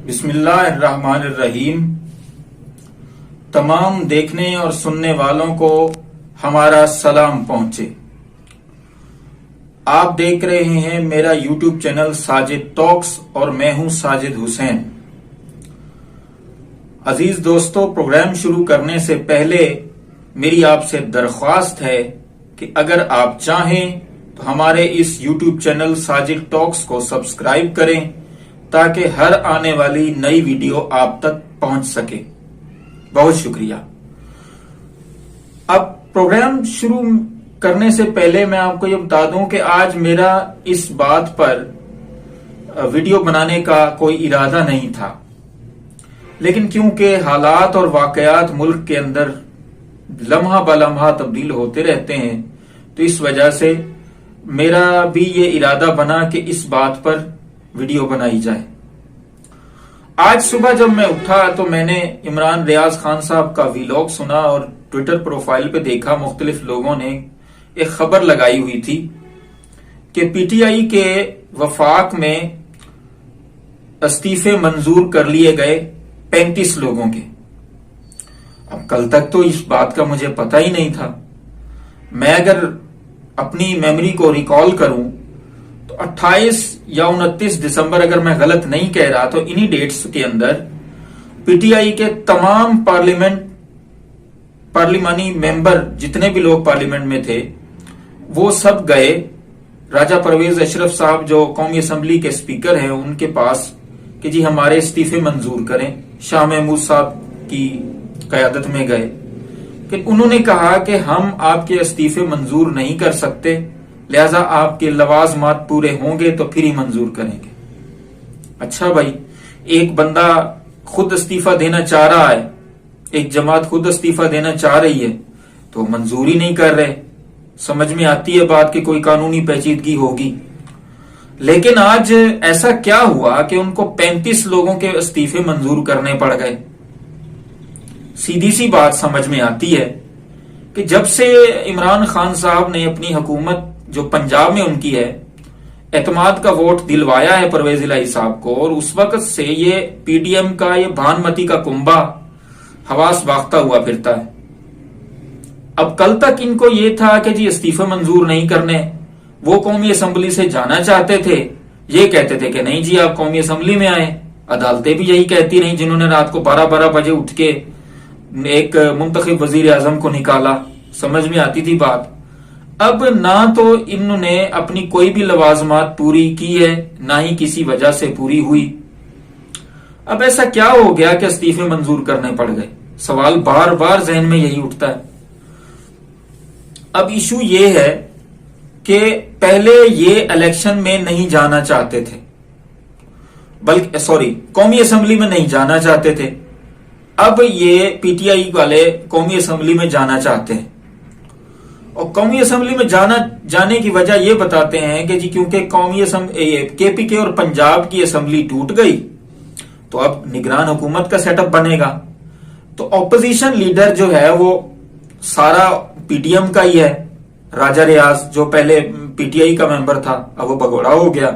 بسم اللہ الرحمن الرحیم۔ تمام دیکھنے اور سننے والوں کو ہمارا سلام پہنچے۔ آپ دیکھ رہے ہیں میرا یوٹیوب چینل ساجد ٹاکس اور میں ہوں ساجد حسین۔ عزیز دوستو، پروگرام شروع کرنے سے پہلے میری آپ سے درخواست ہے کہ اگر آپ چاہیں تو ہمارے اس یوٹیوب چینل ساجد ٹاکس کو سبسکرائب کریں تاکہ ہر آنے والی نئی ویڈیو آپ تک پہنچ سکے۔ بہت شکریہ۔ اب پروگرام شروع کرنے سے پہلے میں آپ کو یہ بتا دوں کہ آج میرا اس بات پر ویڈیو بنانے کا کوئی ارادہ نہیں تھا، لیکن کیونکہ حالات اور واقعات ملک کے اندر لمحہ بلمحہ تبدیل ہوتے رہتے ہیں تو اس وجہ سے میرا بھی یہ ارادہ بنا کہ اس بات پر ویڈیو بنائی جائے۔ آج صبح جب میں اٹھا تو میں نے عمران ریاض خان صاحب کا ویلاگ سنا اور ٹویٹر پروفائل پہ دیکھا مختلف لوگوں نے ایک خبر لگائی ہوئی تھی کہ پی ٹی آئی کے وفاق میں استعفے منظور کر لیے گئے 35 لوگوں کے۔ اب کل تک تو اس بات کا مجھے پتہ ہی نہیں تھا۔ میں اگر اپنی میموری کو ریکال کروں تو 28 یا 29 دسمبر، اگر میں غلط نہیں کہہ رہا تو انہی ڈیٹس کے اندر پی ٹی آئی کے تمام پارلیمانی ممبر جتنے بھی لوگ پارلیمنٹ میں تھے وہ سب گئے راجہ پرویز اشرف صاحب جو قومی اسمبلی کے اسپیکر ہیں ان کے پاس کہ جی ہمارے استعفے منظور کریں۔ شاہ محمود صاحب کی قیادت میں گئے کہ انہوں نے کہا کہ ہم آپ کے استعفے منظور نہیں کر سکتے، لہذا آپ کے لوازمات پورے ہوں گے تو پھر ہی منظور کریں گے۔ اچھا بھائی، ایک بندہ خود استعفیٰ دینا چاہ رہا ہے، ایک جماعت خود استعفیٰ دینا چاہ رہی ہے تو منظور ہی نہیں کر رہے۔ سمجھ میں آتی ہے بات کہ کوئی قانونی پیچیدگی ہوگی، لیکن آج ایسا کیا ہوا کہ ان کو 35 لوگوں کے استعفے منظور کرنے پڑ گئے؟ سیدھی سی بات سمجھ میں آتی ہے کہ جب سے عمران خان صاحب نے اپنی حکومت جو پنجاب میں ان کی ہے اعتماد کا ووٹ دلوایا ہے پرویز الہی صاحب کو، اور اس وقت سے یہ پی ڈی ایم کا یہ بھانمتی کا کنبا حواس باختہ ہوا پھرتا ہے۔ اب کل تک ان کو یہ تھا کہ جی استعفے منظور نہیں کرنے، وہ قومی اسمبلی سے جانا چاہتے تھے، یہ کہتے تھے کہ نہیں جی آپ قومی اسمبلی میں آئے۔ عدالتیں بھی یہی کہتی رہیں، جنہوں نے رات کو 12 بجے اٹھ کے ایک منتخب وزیر اعظم کو نکالا۔ سمجھ میں آتی تھی بات۔ اب نہ تو انہوں نے اپنی کوئی بھی لوازمات پوری کی ہے، نہ ہی کسی وجہ سے پوری ہوئی۔ اب ایسا کیا ہو گیا کہ استعفے منظور کرنے پڑ گئے؟ سوال بار بار ذہن میں یہی اٹھتا ہے۔ اب ایشو یہ ہے کہ پہلے یہ الیکشن میں نہیں جانا چاہتے تھے، بلکہ قومی اسمبلی میں نہیں جانا چاہتے تھے، اب یہ پی ٹی آئی والے قومی اسمبلی میں جانا چاہتے ہیں، اور قومی اسمبلی میں جانے کی وجہ یہ بتاتے ہیں کہ جی کیونکہ کے پی کے اور پنجاب کی اسمبلی ٹوٹ گئی تو اب نگران حکومت کا سیٹ اپ بنے گا، تو اپوزیشن لیڈر جو ہے وہ سارا پی ٹی ایم کا ہی ہے۔ راجہ ریاض جو پہلے پی ٹی آئی کا ممبر تھا اب وہ بگوڑا ہو گیا۔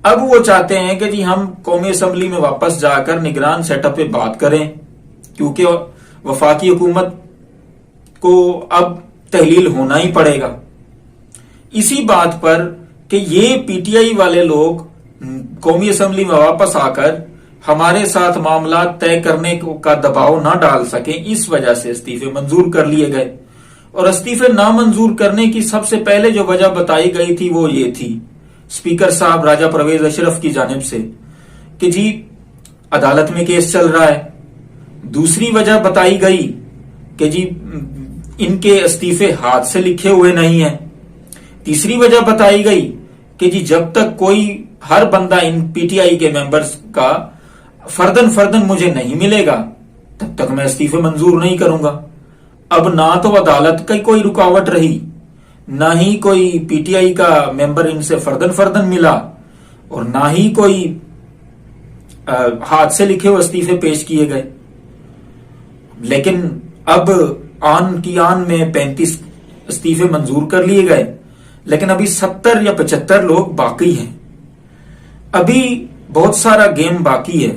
اب وہ چاہتے ہیں کہ جی ہم قومی اسمبلی میں واپس جا کر نگران سیٹ اپ پہ بات کریں، کیونکہ وفاقی حکومت کو اب تحلیل ہونا ہی پڑے گا۔ اسی بات پر کہ یہ پی ٹی آئی والے لوگ قومی اسمبلی میں واپس آ کر ہمارے ساتھ معاملات طے کرنے کا دباؤ نہ ڈال سکیں، اس وجہ سے استعفے منظور کر لیے گئے۔ اور استعفے نامنظور کرنے کی سب سے پہلے جو وجہ بتائی گئی تھی وہ یہ تھی اسپیکر صاحب راجہ پرویز اشرف کی جانب سے کہ جی عدالت میں کیس چل رہا ہے۔ دوسری وجہ بتائی گئی کہ جی ان کے استعفے ہاتھ سے لکھے ہوئے نہیں ہیں۔ تیسری وجہ بتائی گئی کہ جی جب تک کوئی ہر بندہ ان پی ٹی آئی کے ممبرز کا فردن مجھے نہیں ملے گا تب تک میں استعفے منظور نہیں کروں گا۔ اب نہ تو عدالت کی کوئی رکاوٹ رہی، نہ ہی کوئی پی ٹی آئی کا ممبر ان سے فردن ملا، اور نہ ہی کوئی ہاتھ سے لکھے ہوئے استعفے پیش کیے گئے۔ لیکن اب آن کی آن میں 35 استعفے منظور کر لیے گئے، لیکن ابھی 70 یا 75 لوگ باقی ہیں۔ ابھی بہت سارا گیم باقی ہے،